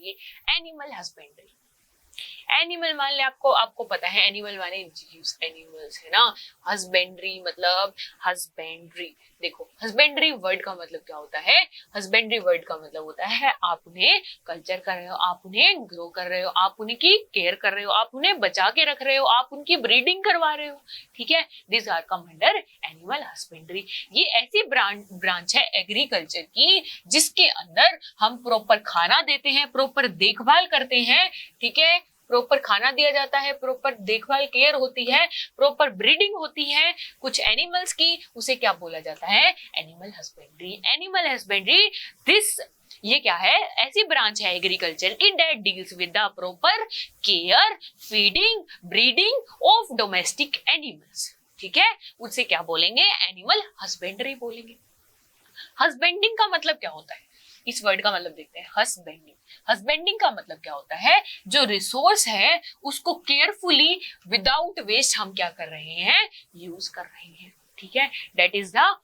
चाहिए animal husbandry. Animal मान ले आपको पता है एनिमल माने एनिमल्स है ना, हस्बेंड्री मतलब हस्बेंड्री। देखो हस्बेंड्री वर्ड का मतलब क्या होता है, हस्बेंड्री वर्ड का मतलब होता है आप उन्हें कल्चर कर रहे हो, आप उन्हें ग्रो कर रहे हो, आप उनकी केयर कर रहे हो, आप उन्हें बचा के रख रहे हो, आप उनकी ब्रीडिंग करवा रहे हो, ठीक है। This are come under animal husbandry. ये ऐसी ब्रांच है एग्रीकल्चर की जिसके अंदर हम प्रॉपर खाना देते हैं, प्रॉपर देखभाल करते हैं, ठीक है, प्रॉपर खाना दिया जाता है, प्रॉपर देखभाल केयर होती है, प्रॉपर ब्रीडिंग होती है कुछ एनिमल्स की, उसे क्या बोला जाता है, animal husbandry. Animal husbandry this ये क्या है, ऐसी ब्रांच है एग्रीकल्चर की that deals with the proper care, feeding, breeding of domestic animals, ठीक है, उसे क्या बोलेंगे, एनिमल हस्बेंड्री बोलेंगे। हस्बेंडिंग का मतलब क्या होता है, इस वर्ड का मतलब देखते हैं, हस्बेंडिंग। हस्बेंडिंग का मतलब क्या होता है, जो रिसोर्स है उसको केयरफुली विदाउट वेस्ट हम क्या कर रहे हैं, यूज कर रहे हैं, ठीक है, दैट इज द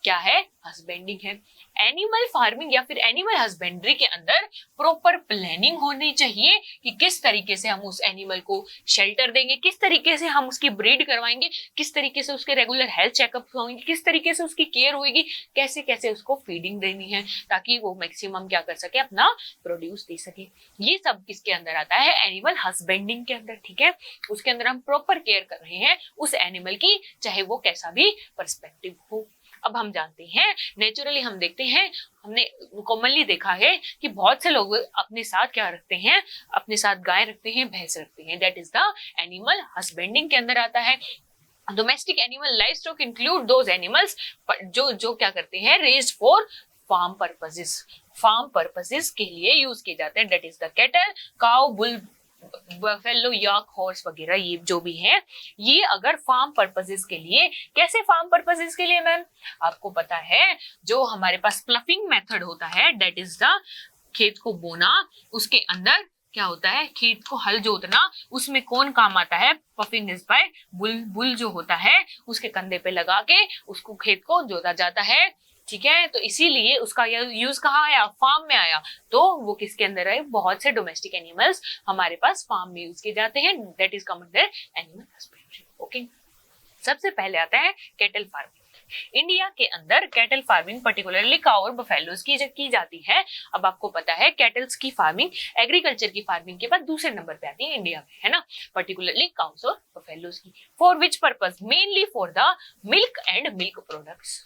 क्या है, हस्बेंडिंग है। एनिमल फार्मिंग या फिर एनिमल हस्बेंड्री के अंदर प्रॉपर प्लानिंग होनी चाहिए कि किस तरीके से हम उस एनिमल को शेल्टर देंगे, किस तरीके से हम उसकी ब्रीड करवाएंगे, किस तरीके से उसके रेगुलर हेल्थ चेकअप होंगे, किस तरीके से उसकी केयर होगी, कैसे कैसे उसको फीडिंग देनी है ताकि वो मैक्सिमम क्या कर सके, अपना प्रोड्यूस दे सके। ये सब किसके अंदर आता है, एनिमल हस्बेंडिंग के अंदर, ठीक है। उसके अंदर हम प्रॉपर केयर कर रहे हैं उस एनिमल की, चाहे वो कैसा भी पर्सपेक्टिव हो। अब हम जानते हैं, नेचुरली हम देखते हैं, हमने कॉमनली देखा है कि बहुत से लोग अपने साथ क्या रखते हैं, अपने साथ गाय रखते हैं, भैंस रखते हैं, that is the animal husbanding के अंदर आता है। Domestic animal livestock include those animals जो क्या करते हैं, raised for farm purposes, farm purposes के लिए यूज किए जाते हैं, that is the cattle, cow, bull, buffalo, yak, horse वगैरह, ये जो भी है, ये अगर फार्म पर्पसेस के लिए, कैसे फार्म पर्पसेस के लिए मैम, आपको पता है जो हमारे पास प्लफिंग मेथड होता है, दैट इज द खेत को बोना, उसके अंदर क्या होता है, खेत को हल जोतना, उसमें कौन काम आता है, puffing is by bull, bull जो होता है उसके कंधे पे लगा के उसको खेत को जोता जाता है, ठीक है। तो इसीलिए उसका यूज कहाँ आया, फार्म में आया, तो वो किसके अंदर है, बहुत से डोमेस्टिक एनिमल्स हमारे पास फार्म में यूज किए जाते हैं, that is come under animal husbandry, okay. सबसे पहले आता है कैटल फार्मिंग। इंडिया के अंदर कैटल फार्मिंग पर्टिकुलरली काउ और बफेलोज की जाती है। अब आपको पता है कैटल्स की फार्मिंग एग्रीकल्चर की फार्मिंग के बाद दूसरे नंबर पे आती है इंडिया में, है ना, पर्टिकुलरली काउस और बफेलोज की। For which purpose, mainly for the milk and milk products.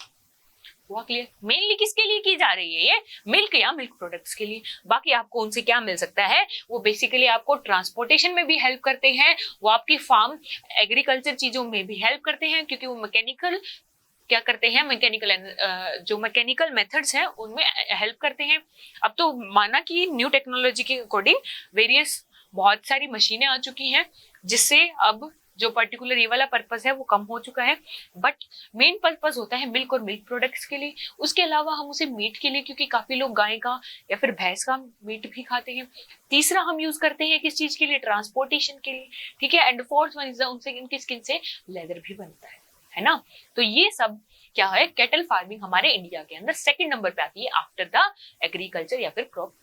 हुआ क्लियर, मेनली किसके लिए की जा रही है, ये मिल्क या मिल्क प्रोडक्ट्स के लिए। बाकी आपको उनसे क्या मिल सकता है, वो बेसिकली आपको ट्रांसपोर्टेशन में भी हेल्प करते हैं, वो आपकी फार्म एग्रीकल्चर चीजों में भी हेल्प करते हैं, क्योंकि वो मैकेनिकल क्या करते हैं, जो मैकेनिकल मेथड्स हैं उनमें हेल्प करते हैं। अब तो माना कि न्यू टेक्नोलॉजी के अकॉर्डिंग वेरियस बहुत सारी मशीनें आ चुकी हैं, जिससे अब जो पर्टिकुलर ये वाला पर्पस है वो कम हो चुका है, बट मेन पर्पस होता है मिल्क और मिल्क प्रोडक्ट्स के लिए। उसके अलावा हम उसे मीट के लिए, क्योंकि काफी लोग गाय का या फिर भैंस का मीट भी खाते हैं। तीसरा हम यूज करते हैं किस चीज के लिए, ट्रांसपोर्टेशन के लिए, ठीक है। एंड फोर्थ वन इज उनसे इनकी स्किन से लेदर भी बनता है ना। तो ये सब क्या है, कैटल फार्मिंग हमारे इंडिया के अंदर सेकंड नंबर पे आती है आफ्टर द एग्रीकल्चर या फिर क्रॉप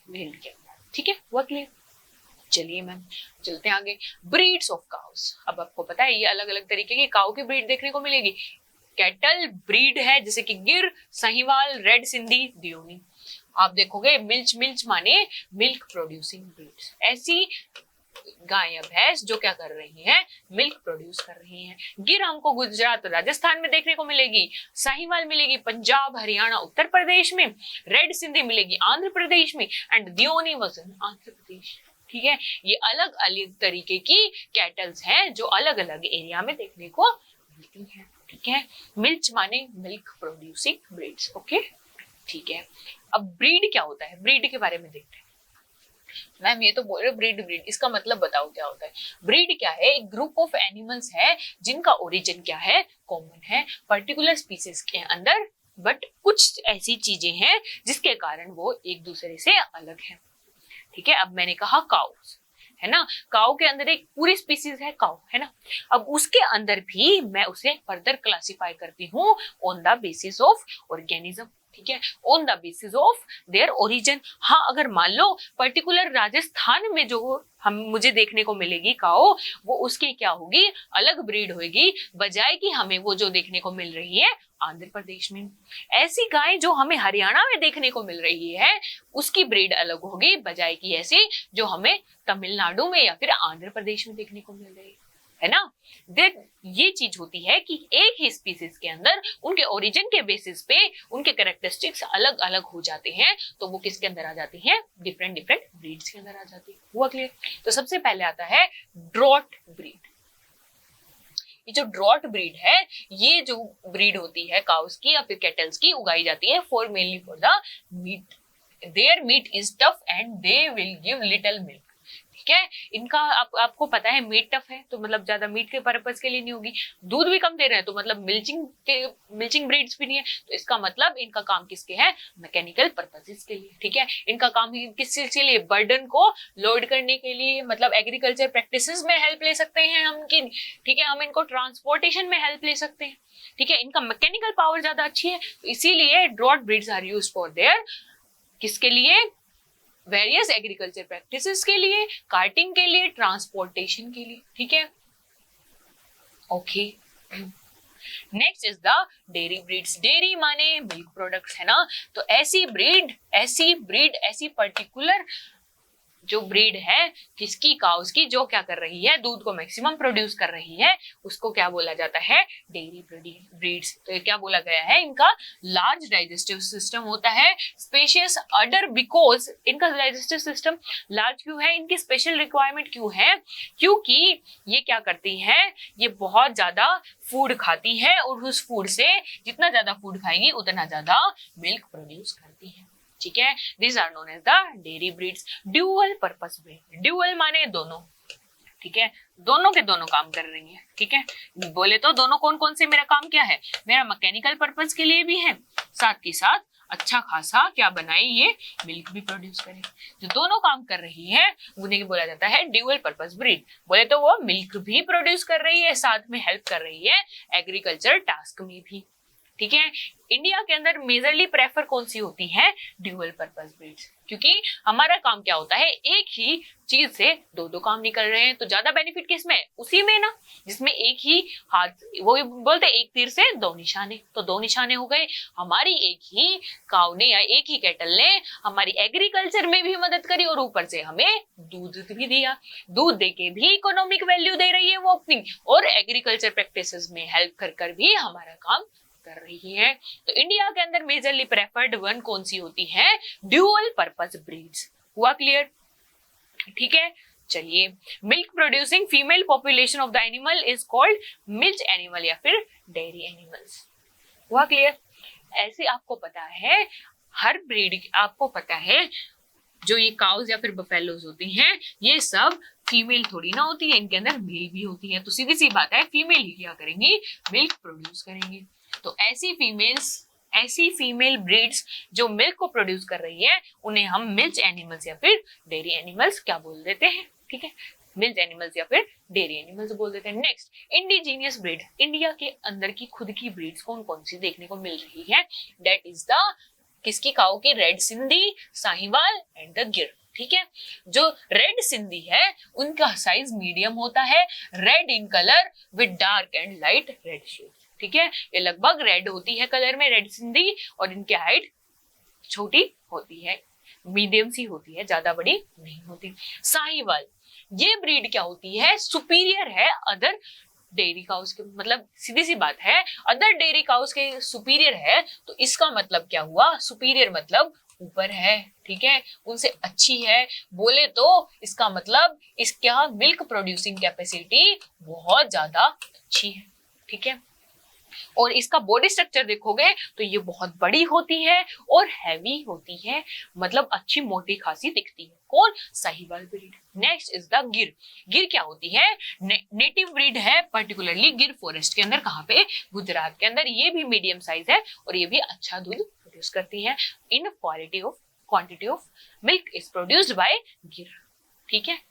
फील्ड के अंदर, ठीक है, वो क्लियर। चलिए मैम चलते हैं आगे, ब्रीड्स ऑफ काउस। अब आपको पता है ये अलग अलग तरीके की काउ की ब्रीड देखने को मिलेगी। कैटल ब्रीड है जैसे कि गिर, सहीवाल, रेड सिंधी, दियोनी। आप देखोगे मिल्च माने मिल्क प्रोड्यूसिंग ब्रीड्स, ऐसी गाय या भैंस जो क्या कर रही हैं, मिल्क प्रोड्यूस कर रही हैं। गिर हमको गुजरात राजस्थान में देखने को मिलेगी, साहिवाल मिलेगी पंजाब हरियाणा उत्तर प्रदेश में, रेड सिंधी मिलेगी आंध्र प्रदेश में, and Deoni was in Andhra Pradesh, ठीक है। ये अलग अलग तरीके की कैटल्स हैं जो अलग अलग एरिया में देखने को मिलती हैं, ठीक है। मिल्च माने मिल्क प्रोड्यूसिंग ब्रीड्स, ओके, ठीक है। अब ब्रीड क्या होता है, ब्रीड के बारे में देखते हैं। मैम ये तो बोल रहे ब्रीड, इसका मतलब बताओ क्या होता है। ब्रीड क्या है, एक ग्रुप ऑफ एनिमल्स है जिनका ओरिजिन क्या है, कॉमन है पर्टिकुलर स्पीसीज के अंदर, बट कुछ ऐसी चीजें हैं जिसके कारण वो एक दूसरे से अलग है, ठीक है। अब मैंने कहा काउस है ना, काउ के अंदर एक पूरी स्पीसीज है काउ, है ना। अब उसके अंदर भी मैं उसे फर्दर क्लासिफाई करती हूँ on the basis of organism, ठीक है, on the basis of their origin. हाँ, अगर मान लो पर्टिकुलर राजस्थान में जो मुझे देखने को मिलेगी काओ, वो उसकी क्या होगी, अलग ब्रीड होगी, बजाय कि हमें वो जो देखने को मिल रही है आंध्र प्रदेश में। ऐसी गाय जो हमें हरियाणा में देखने को मिल रही है उसकी ब्रीड अलग होगी, बजाय कि ऐसी जो हमें तमिलनाडु में या फिर आंध्र प्रदेश में देखने को मिल रही है ना। देन ये चीज होती है कि एक ही स्पीसीज के अंदर उनके ओरिजिन के बेसिस पे उनके कैरेक्टरिस्टिक्स अलग अलग हो जाते हैं, तो वो किसके अंदर आ जाती हैं, डिफरेंट डिफरेंट ब्रीड्स के अंदर आ जाती है। हुआ क्लियर? तो सबसे पहले आता है ड्रॉट ब्रीड। ये जो ड्रॉट ब्रीड है, ये जो ब्रीड होती है काउस की या फिर कैटल्स की, उगाई जाती है for mainly for the meat. Their meat is tough and they will give little milk. ठीक है, इनका आपको पता है मीट टफ है, तो मतलब ज्यादा मीट के पर्पज के लिए नहीं होगी, दूध भी कम दे रहे हैं, तो मतलब मिल्चिंग ब्रीड्स भी नहीं है, तो इसका मतलब इनका काम किसके है, मैकेनिकल पर्पसेस के लिए। ठीक है, इनका काम किस चीज के लिए, बर्डन को लोड करने के लिए, मतलब एग्रीकल्चर प्रैक्टिसेस में हेल्प ले सकते हैं हम की। ठीक है, हम इनको ट्रांसपोर्टेशन में हेल्प ले सकते हैं। ठीक है, इनका मैकेनिकल पावर ज्यादा अच्छी है, तो इसीलिए draught breeds are used for their, किसके लिए, वेरियस एग्रीकल्चर प्रैक्टिसेस के लिए, कार्टिंग के लिए, ट्रांसपोर्टेशन के लिए। ठीक है, okay. Next is the dairy breeds. Dairy माने मिल्क प्रोडक्ट्स, है ना। तो ऐसी पर्टिकुलर जो ब्रीड है किसकी, काउस की, जो क्या कर रही है, दूध को मैक्सिमम प्रोड्यूस कर रही है, उसको क्या बोला जाता है, डेयरी ब्रीड्स। तो ये क्या बोला गया है, इनका लार्ज डाइजेस्टिव सिस्टम होता है, स्पेशियस अडर, बिकॉज इनका डाइजेस्टिव सिस्टम लार्ज क्यों है, इनकी स्पेशल रिक्वायरमेंट क्यों है, क्योंकि ये क्या करती हैं, ये बहुत ज्यादा फूड खाती है, और उस फूड से जितना ज्यादा फूड खाएंगी उतना ज्यादा मिल्क प्रोड्यूस करती है। ठीक है, these are known as the dairy breeds. Dual purpose breed, dual माने दोनों। ठीक है, दोनों के दोनों काम कर रही है। ठीक है, बोले तो दोनों कौन कौन से, मेरा काम क्या है, मेरा मैकेनिकल पर्पस के लिए भी है, साथ ही साथ अच्छा खासा क्या बनाए, ये मिल्क भी प्रोड्यूस करे। जो दोनों काम कर रही है उन्हें बोला जाता है ड्यूअल पर्पस ब्रीड। बोले तो वो मिल्क भी प्रोड्यूस कर रही है, साथ में हेल्प कर रही है एग्रीकल्चर टास्क में भी। ठीक है, इंडिया के अंदर मेजरली प्रेफर कौन सी होती है, ड्यूअल पर्पस ब्रीड्स, क्योंकि हमारा काम क्या होता है, एक ही चीज से दो दो काम निकल रहे हैं, तो ज्यादा बेनिफिट किस में, उसी में ना, जिसमें एक ही हाथ, वो बोलते एक तीर से दो निशाने, तो दो निशाने हो गए। हमारी एक ही काऊ ने या एक ही कैटल ने हमारी एग्रीकल्चर में भी मदद करी, और ऊपर से हमें दूध भी दिया, दूध देके भी इकोनॉमिक वैल्यू दे रही है वो अपनी, और एग्रीकल्चर प्रैक्टिसेस में हेल्प कर भी हमारा काम कर रही है। तो इंडिया के अंदर मेजरली प्रेफर्ड वन कौन सी होती है, ड्यूअल पर्पस ब्रीड्स। हुआ क्लियर? ठीक है, चलिए। Milk producing female population of the animal is called milk animal या फिर डेयरी एनिमल्स। हुआ क्लियर? ऐसे आपको पता है हर ब्रीड, आपको पता है जो ये काउज या फिर बफेलोज होती हैं, ये सब फीमेल थोड़ी ना होती है, इनके अंदर मेल भी होती है, तो सीधी सी बात है फीमेल ही क्या करेंगी, मिल्क प्रोड्यूस करेंगी। तो ऐसी फीमेल ब्रीड्स जो मिल्क को प्रोड्यूस कर रही है उन्हें हम मिल्क एनिमल्स या फिर डेयरी एनिमल्स क्या बोल देते हैं। ठीक है, मिल्क एनिमल्स या फिर डेयरी एनिमल्स बोल देते हैं। Next, indigenous breed. इंडिया के अंदर की खुद की ब्रीड्स कौन कौन सी देखने को मिल रही है, दैट इज द किसकी, काऊ की, red Sindhi, Sahiwal and the गिर। ठीक है, जो रेड सिंधी है उनका साइज मीडियम होता है, red in colour with dark and light red shade. ठीक है, ये लगभग रेड होती है कलर में, रेड सिंधी, और इनकी हाइट छोटी होती है, मीडियम सी होती है, ज्यादा बड़ी नहीं होती। साहिवाल, ये ब्रीड क्या होती है, सुपीरियर है अदर डेयरी काउस के, मतलब सीधी सी बात है अदर डेयरी काउस के सुपीरियर है, तो इसका मतलब क्या हुआ, सुपीरियर मतलब ऊपर है। ठीक है, उनसे अच्छी है, बोले तो इसका मतलब इसका मिल्क प्रोड्यूसिंग कैपेसिटी बहुत ज्यादा अच्छी है। ठीक है, और इसका बॉडी स्ट्रक्चर देखोगे तो ये बहुत बड़ी होती है और हैवी होती है, मतलब अच्छी मोटी खासी दिखती है। कौन, Sahiwal breed. Next is the गिर। गिर क्या होती है, नेटिव ब्रीड है, पर्टिकुलरली गिर फॉरेस्ट के अंदर, कहाँ पे, गुजरात के अंदर। ये भी मीडियम साइज है और ये भी अच्छा दूध प्रोड्यूस करती है। In quantity of milk is produced by गिर। ठीक है,